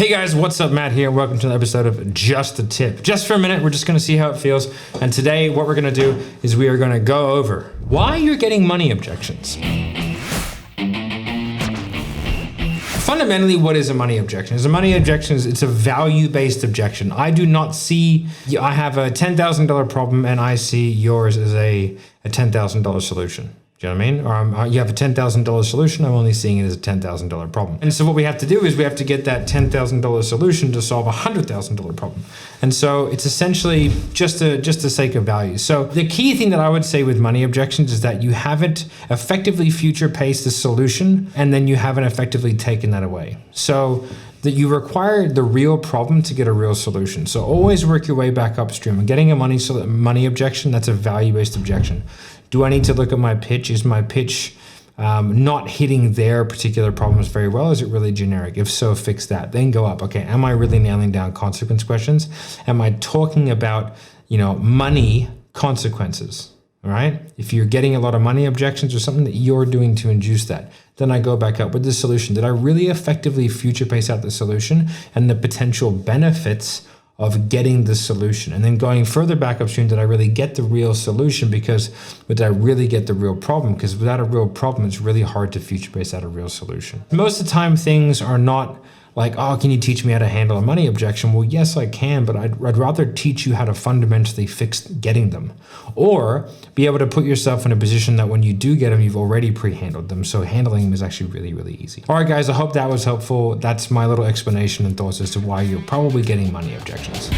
Hey guys, what's up? Matt here. Welcome to another episode of Just a Tip. Just for a minute, we're just gonna see how it feels. And today, what we're gonna do is we are gonna go over why you're getting money objections. Fundamentally, what is a money objection? It's a value-based objection. I do not see, I have a $10,000 problem and I see yours as a $10,000 solution. Do you know what I mean? Or you have a $10,000 solution, I'm only seeing it as a $10,000 problem. And so what we have to do is we have to get that $10,000 solution to solve a $100,000 problem. And so it's essentially just a sake of value. So the key thing that I would say with money objections is that you haven't effectively future-paced the solution and then you haven't effectively taken that away. So that you require the real problem to get a real solution. So always work your way back upstream. And getting a money objection, that's a value-based objection. Do I need to look at my pitch? Is my pitch not hitting their particular problems very well? Is it really generic? If so, fix that. Then go up. Okay, am I really nailing down consequence questions? Am I talking about, money consequences? All right. If you're getting a lot of money objections or something that you're doing to induce that, then I go back up with the solution. Did I really effectively future pace out the solution and the potential benefits of getting the solution? And then going further back upstream, did I really get the real solution? Because did I really get the real problem? Because without a real problem, it's really hard to future pace out a real solution. Most of the time, things are not like, oh, can you teach me how to handle a money objection? Well, yes, I can, but I'd rather teach you how to fundamentally fix getting them, or be able to put yourself in a position that when you do get them, you've already pre-handled them. So handling them is actually really, really easy. All right, guys, I hope that was helpful. That's my little explanation and thoughts as to why you're probably getting money objections.